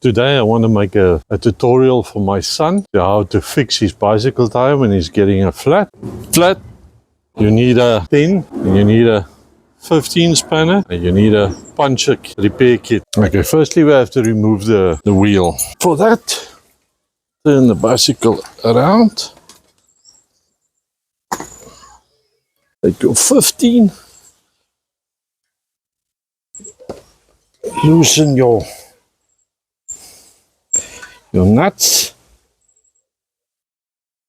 Today I want to make a tutorial for my son to how to fix his bicycle tire when he's getting a flat. You need a 10 and you need a 15 spanner and you need a puncture repair kit. Okay, firstly we have to remove the wheel. For that, turn the bicycle around. Take your 15. Loosen your nuts.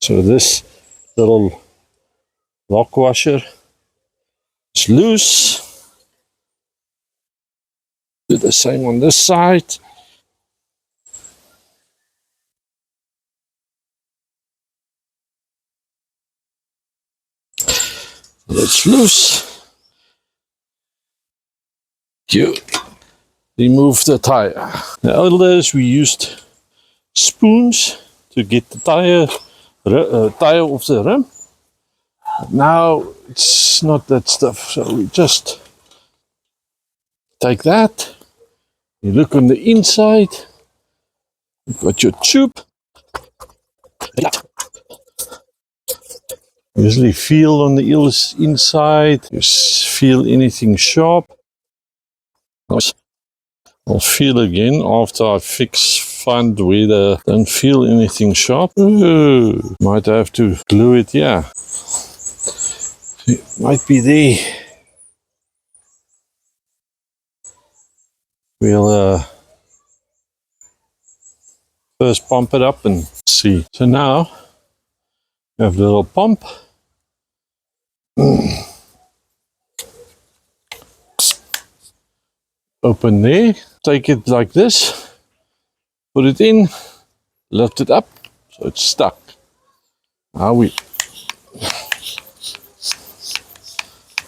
So this little lock washer is loose. Do the same on this side. It's loose. You remove the tire. The old days we used spoons to get the tire off the rim. Now it's not that stuff, so we just take that. You look on the inside. You've got your tube. Usually feel on the inside. You feel anything sharp. I'll feel again after I find where don't feel anything sharp. Ooh, might have to glue it here. It might be there. We'll first pump it up and see. So now we have the little pump. Open there. Take it like this. Put it in. Lift it up so it's stuck. Now we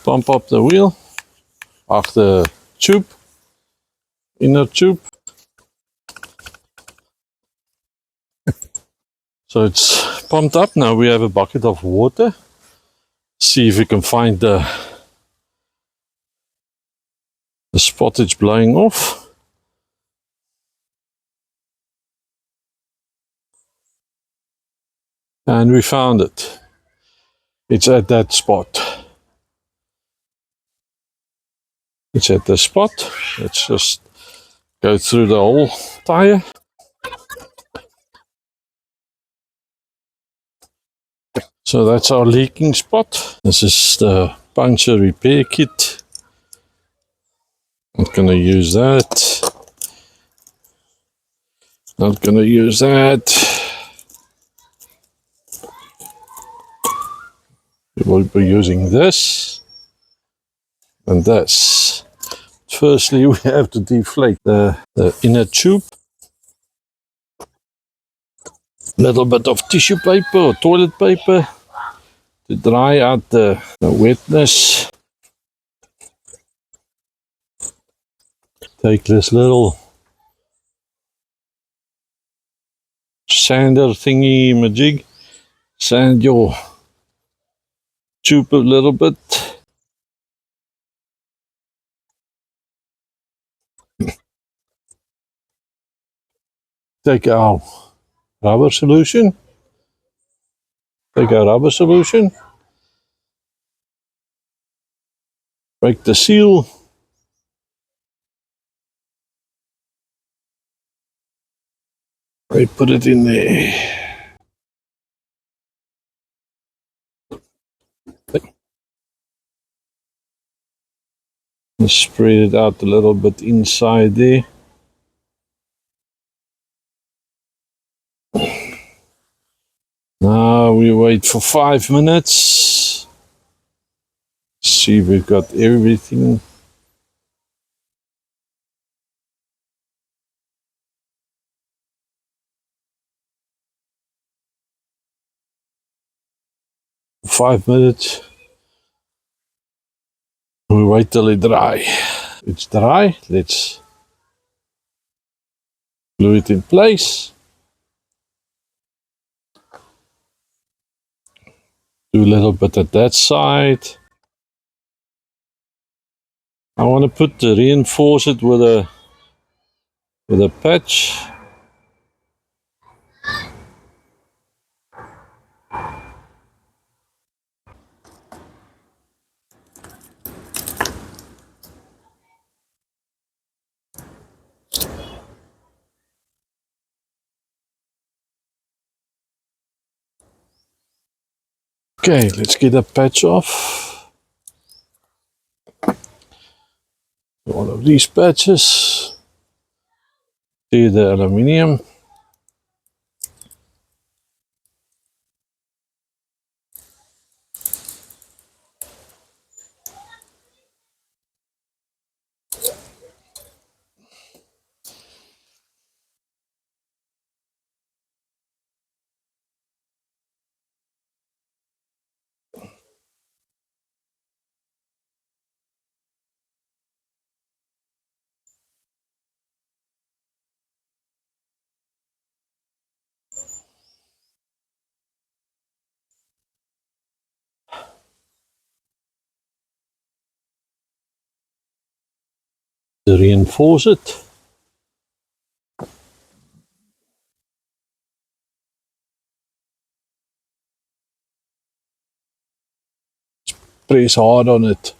pump up the wheel. After the tube. Inner tube. So it's pumped up. Now we have a bucket of water. See if we can find the spot it's blowing off. And we found it. It's at that spot. It's at the spot. Let's just go through the whole tire. So that's our leaking spot. This is the puncture repair kit. Not going to use that. Not going to use that. We will be using this and this. Firstly, we have to deflate the inner tube. Little bit of tissue paper or toilet paper to dry out the wetness. Take this little sander thingy majig, sand your tube a little bit. Take our rubber solution. Break the seal. I put it in there. And spread it out a little bit inside there. Now we wait for 5 minutes. See if we've got everything. Five minutes. We wait till it dry. It's dry. Let's glue it in place. Do a little bit at that side. I want to reinforce it with a patch. Okay, let's get a patch off. All of these patches. See the aluminium. To reinforce it. Press hard on it.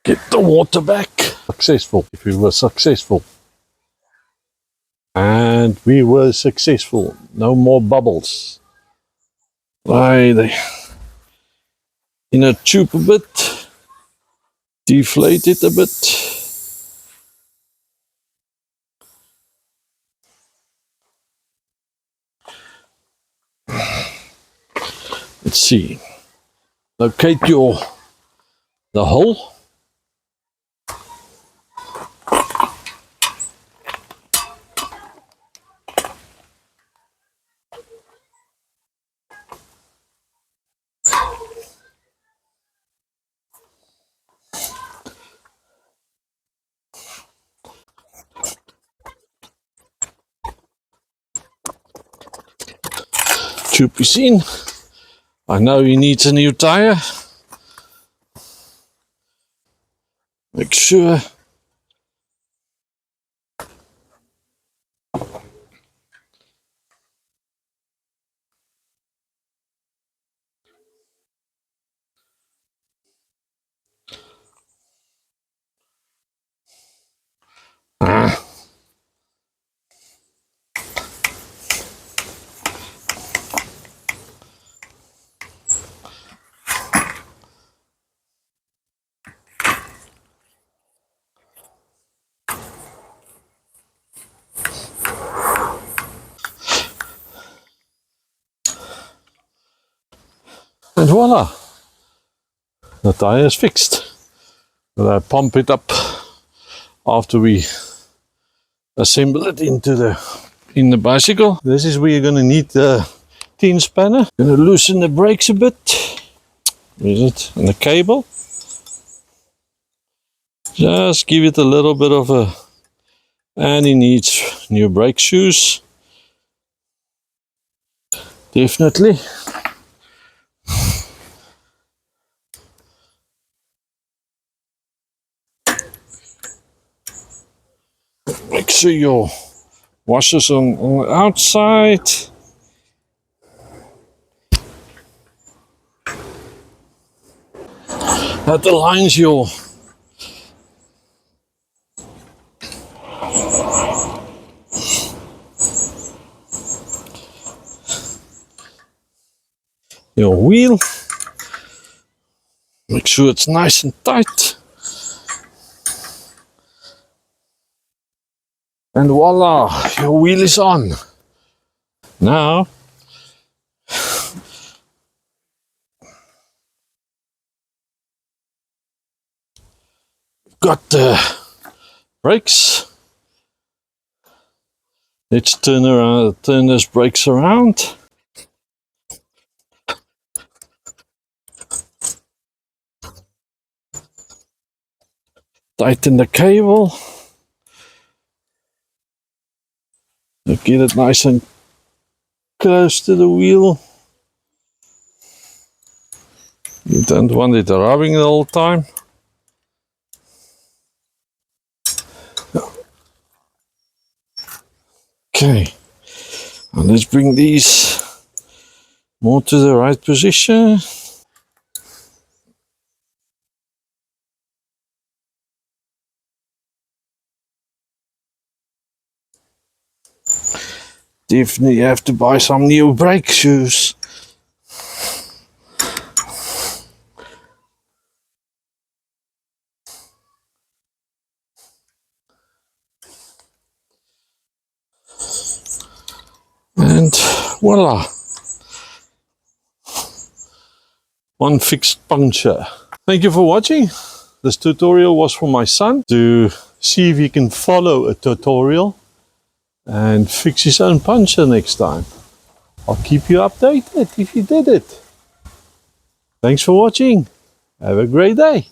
Get the water back. Successful. If we were successful. And we were successful. No more bubbles. They in a tube a bit. Deflate it a bit. Let's see. Locate the hole. Tube is in. I know he needs a new tire. Make sure. And voila, the tire is fixed. But I pump it up after we assemble it in the bicycle. This is where you're gonna need the tin spanner. Gonna loosen the brakes a bit. Where is it? And the cable. Just give it a little bit of a, and he needs new brake shoes. Definitely. Make sure your washers on the outside. That aligns your wheel. Make sure it's nice and tight. And voila, your wheel is on. Now, got the brakes. Let's turn those brakes around. Tighten the cable. Get it nice and close to the wheel. You don't want it rubbing the whole time. Okay, and let's bring these more to the right position. Definitely have to buy some new brake shoes. And voila, one fixed puncture. Thank you for watching. This tutorial was for my son to see if he can follow a tutorial and fix his own puncture next time. I'll keep you updated if he did it. Thanks for watching. Have a great day.